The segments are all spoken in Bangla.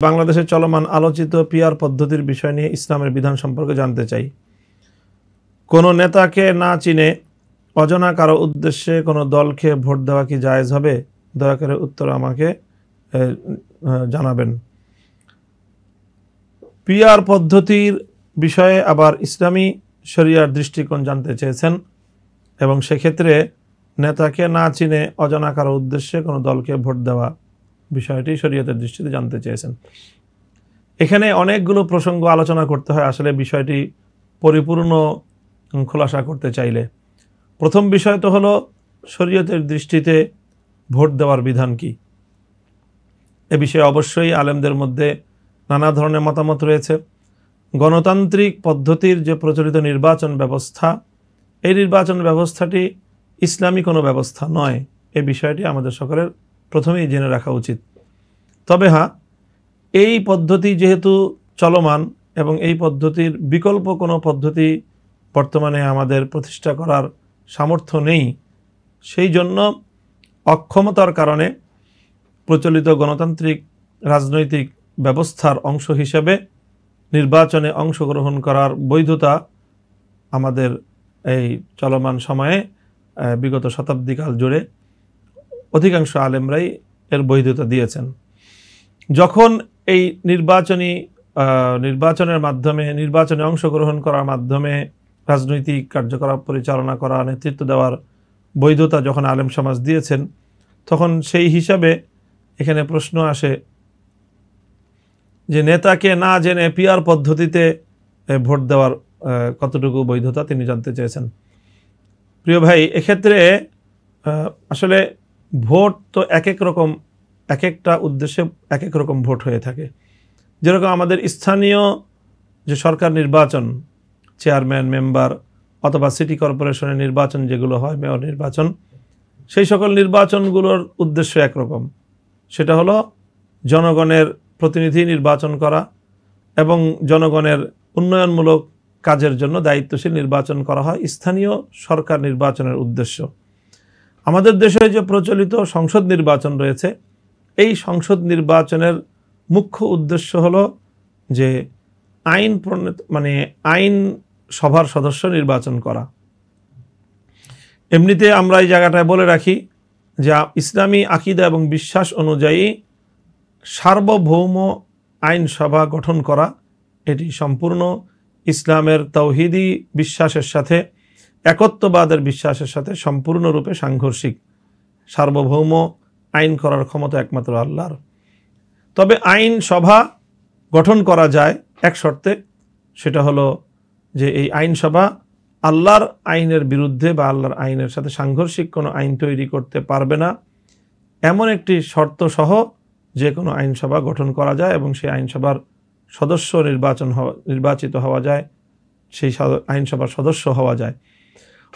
বাংলাদেশে চলমান আলোচিত পিআর পদ্ধতির বিষয় নিয়ে ইসলামের বিধান সম্পর্কে জানতে চাই। কোনো নেতাকে না চিনে অজানা কারো উদ্দেশ্যে কোনো দলকে ভোট দেওয়া কি জায়েজ হবে? দয়া করে উত্তর আমাকে জানাবেন। পিআর পদ্ধতির বিষয়ে আবার ইসলামী শরিয়ার দৃষ্টিকোণ জানতে চেয়েছেন এবং সেক্ষেত্রে নেতাকে না চিনে অজানা কারো উদ্দেশ্যে কোনো দলকে ভোট দেওয়া বিষয়টি শরীয়তের দৃষ্টিতে জানতে চেয়েছেন। এখানে অনেকগুলো প্রসঙ্গ আলোচনা করতে হয় আসলে বিষয়টি পরিপূর্ণ খোলাসা করতে চাইলে। প্রথম বিষয় তো হলো শরীয়তের দৃষ্টিতে ভোট দেওয়ার বিধান কি। এ বিষয়ে অবশ্যই আলেমদের মধ্যে নানা ধরনের মতামত রয়েছে। গণতান্ত্রিক পদ্ধতির যে প্রচলিত নির্বাচন ব্যবস্থা, এই নির্বাচন ব্যবস্থাটি ইসলামী কোনো ব্যবস্থা নয়, এই বিষয়টি আমাদের সকলের প্রথমেই জেনে রাখা উচিত। তবে হ্যাঁ, এই পদ্ধতি যেহেতু চলমান এবং এই পদ্ধতির বিকল্প কোনো পদ্ধতি বর্তমানে আমাদের প্রতিষ্ঠা করার সামর্থ্য নেই, সেই জন্য অক্ষমতার কারণে প্রচলিত গণতান্ত্রিক রাজনৈতিক ব্যবস্থার অংশ হিসেবে নির্বাচনে অংশগ্রহণ করার বৈধতা আমাদের এই চলমান সময়ে বিগত শতাব্দীকাল জুড়ে অধিকাংশ আলেমরাই এর বৈধতা দিয়েছেন। যখন এই নির্বাচনের মাধ্যমে নির্বাচনে অংশগ্রহণ করার মাধ্যমে রাজনৈতিক কার্যকলাপ পরিচালনা করা, নেতৃত্ব দেওয়ার বৈধতা যখন আলেম সমাজ দিয়েছেন, তখন সেই হিসাবে এখানে প্রশ্ন আসে যে নেতাকে না জেনে পিআর পদ্ধতিতে ভোট দেওয়ার কতটুকু বৈধতা তিনি জানতে চেয়েছেন। প্রিয় ভাই, এক্ষেত্রে আসলে ভোট তো এক একটা উদ্দেশ্যে এক এক রকম ভোট হয়ে থাকে। যেরকম আমাদের স্থানীয় যে সরকার নির্বাচন, চেয়ারম্যান, মেম্বার অথবা সিটি কর্পোরেশনের নির্বাচন যেগুলো হয়, মেয়র নির্বাচন, সেই সকল নির্বাচনগুলোর উদ্দেশ্য একরকম। সেটা হলো জনগণের প্রতিনিধি নির্বাচন করা এবং জনগণের উন্নয়নমূলক কাজের জন্য দায়িত্বশীল নির্বাচন করা হয় স্থানীয় সরকার নির্বাচনের উদ্দেশ্য। আমাদের দেশে যে প্রচলিত সংসদ নির্বাচন রয়েছে, এই সংসদ নির্বাচনের মুখ্য উদ্দেশ্য হলো যে আইন সভার সদস্য নির্বাচন করা। এমনিতে আমরা এই জায়গাটায় বলে রাখি যে ইসলামী আকীদা এবং বিশ্বাস অনুযায়ী সার্বভৌম আইনসভা গঠন করা এটি সম্পূর্ণ ইসলামের তাওহীদি বিশ্বাসের সাথে, একত্ববাদের বিশ্বাসের সাথে সম্পূর্ণরূপে সাংঘর্ষিক। সার্বভৌম আইন করার ক্ষমতা একমাত্র আল্লাহর। তবে আইন সভা গঠন করা যায় এক শর্তে, সেটা হলো যে এই আইনসভা আল্লাহর আইনের বিরুদ্ধে বা আল্লাহর আইনের সাথে সাংঘর্ষিক কোনো আইন তৈরি করতে পারবে না, এমন একটি শর্ত সহ যে কোনো আইনসভা গঠন করা যায় এবং সেই আইনসভার সদস্য নির্বাচিত হওয়া যায়, সেই আইনসভার সদস্য হওয়া যায়।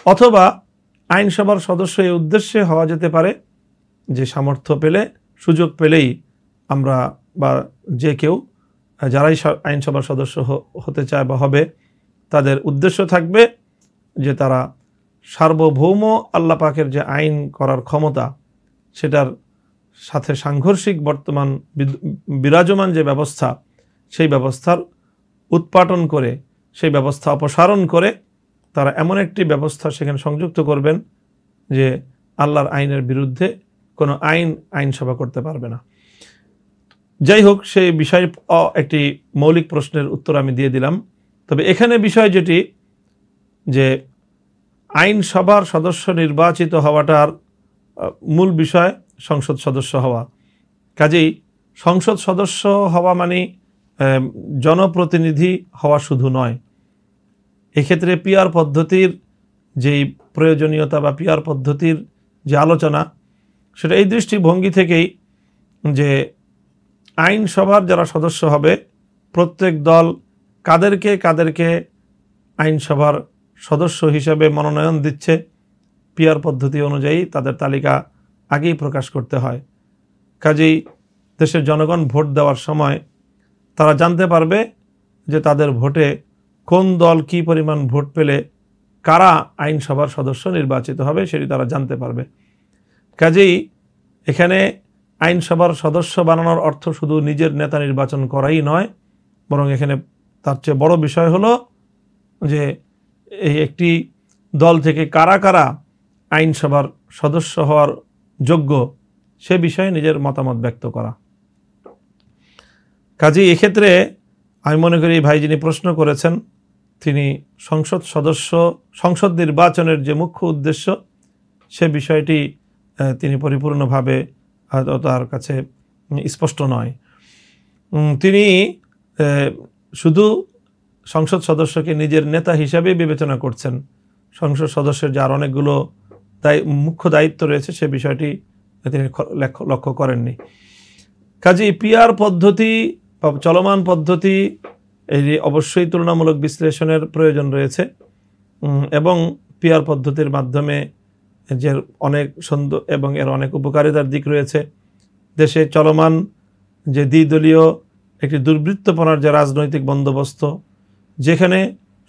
অথবা আইনসভার সদস্য এই উদ্দেশ্যে হওয়া যেতে পারে যে সামর্থ্য পেলে, সুযোগ পেলেই আমরা বা যে কেউ যারাই আইনসভার সদস্য হতে চায় বা হবে, তাদের উদ্দেশ্য থাকবে যে তারা সার্বভৌম আল্লাহ পাকের যে আইন করার ক্ষমতা, সেটার সাথে সাংঘর্ষিক বর্তমান বিরাজমান যে ব্যবস্থা, সেই ব্যবস্থার উৎপাটন করে, সেই ব্যবস্থা অপসারণ করে তারা এমন একটি ব্যবস্থা সেখানে সংযুক্ত করবেন যে আল্লাহর আইনের বিরুদ্ধে কোনো আইনসভা করতে পারবে না। যাই হোক, সেই বিষয়ে একটি মৌলিক প্রশ্নের উত্তর আমি দিয়ে দিলাম। তবে এখানে বিষয় যেটি, যে আইনসভার সদস্য নির্বাচিত হওয়াটার মূল বিষয় সংসদ সদস্য হওয়া। কাজেই সংসদ সদস্য হওয়া মানে জনপ্রতিনিধি হওয়া শুধু নয়। এক্ষেত্রে পিআর পদ্ধতির যেই প্রয়োজনীয়তা বা পিআর পদ্ধতির যে আলোচনা, সেটা এই দৃষ্টিভঙ্গি থেকেই যে আইনসভার যারা সদস্য হবে, প্রত্যেক দল কাদেরকে আইনসভার সদস্য হিসেবে মনোনয়ন দিচ্ছে, পিআর পদ্ধতি অনুযায়ী তাদের তালিকা আগেই প্রকাশ করতে হয়। কাজেই দেশের জনগণ ভোট দেওয়ার সময় তারা জানতে পারবে যে তাদের ভোটে কোন দল কি পরিমাণ ভোট পেলে কারা আইনসভার সদস্য নির্বাচিত হবে, সেটি তারা জানতে পারবে। কাজেই এখানে আইনসভার সদস্য বানানোর অর্থ শুধু নিজের নেতা নির্বাচন করাই নয়, বরং এখানে তার চেয়ে বড় বিষয় হলো যে এই একটি দল থেকে কারা কারা আইনসভার সদস্য হওয়ার যোগ্য সে বিষয়ে নিজের মতামত ব্যক্ত করা। কাজেই এক্ষেত্রে আমি মনে করি ভাই যিনি প্রশ্ন করেছেন তিনি সংসদ নির্বাচনের যে মুখ্য উদ্দেশ্য সে বিষয়টি তিনি পরিপূর্ণভাবে তার কাছে স্পষ্ট নয়। তিনি শুধু সংসদ সদস্যকে নিজের নেতা হিসাবে বিবেচনা করছেন, সংসদ সদস্যের যার অনেকগুলো মুখ্য দায়িত্ব রয়েছে সে বিষয়টি তিনি লক্ষ্য করেননি। কাজেই পিআর পদ্ধতি বা চলমান পদ্ধতি এই অবশ্যই তুলনামূলক বিশ্লেষণের প্রয়োজন রয়েছে এবং পিআর পদ্ধতির মাধ্যমে যে অনেক সুন্দর এবং এর অনেক উপকারিতার দিক রয়েছে। দেশে চলমান যে দ্বিদলীয় একটি দুর্বৃত্তপনার যে রাজনৈতিক বন্দোবস্ত, যেখানে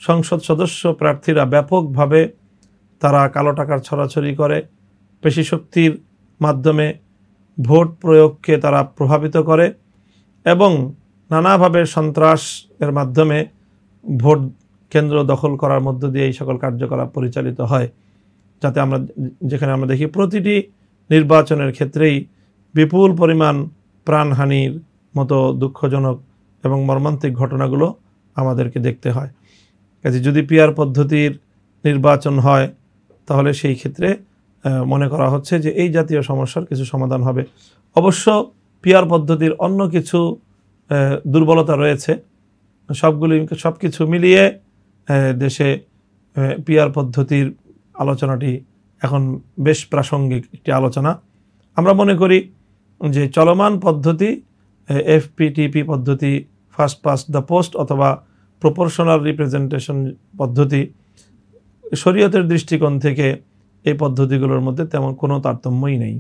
সংসদ সদস্য প্রার্থীরা ব্যাপকভাবে তারা কালো টাকার ছড়াছড়ি করে, পেশি শক্তির মাধ্যমে ভোট প্রয়োগকে তারা প্রভাবিত করে এবং নানাভাবে সন্ত্রাসের মাধ্যমে ভোট কেন্দ্র দখল করার মধ্য দিয়ে এই সকল কার্যকলাপ পরিচালিত হয়, যাতে যেখানে আমরা দেখি প্রতিটি নির্বাচনের ক্ষেত্রেই বিপুল পরিমাণ প্রাণহানির মতো দুঃখজনক এবং মর্মান্তিক ঘটনাগুলো আমাদেরকে দেখতে হয়। কাজে যদি পিআর পদ্ধতির নির্বাচন হয় তাহলে সেই ক্ষেত্রে মনে করা হচ্ছে যে এই জাতীয় সমস্যার কিছু সমাধান হবে। অবশ্য পিআর পদ্ধতির অন্য কিছু দুর্বলতা রয়েছে, সব কিছু মিলিয়ে দেশে পিআর পদ্ধতির আলোচনাটি এখন বেশ প্রাসঙ্গিক একটি আলোচনা। আমরা মনে করি যে চলমান পদ্ধতি এফপিটিপি পদ্ধতি, ফার্স্ট পাস্ট দ্য পোস্ট অথবা প্রপোর্শনাল রিপ্রেজেন্টেশন পদ্ধতি, শরীয়তের দৃষ্টিকোণ থেকে এই পদ্ধতিগুলোর মধ্যে তেমন কোনো তারতম্যই নেই।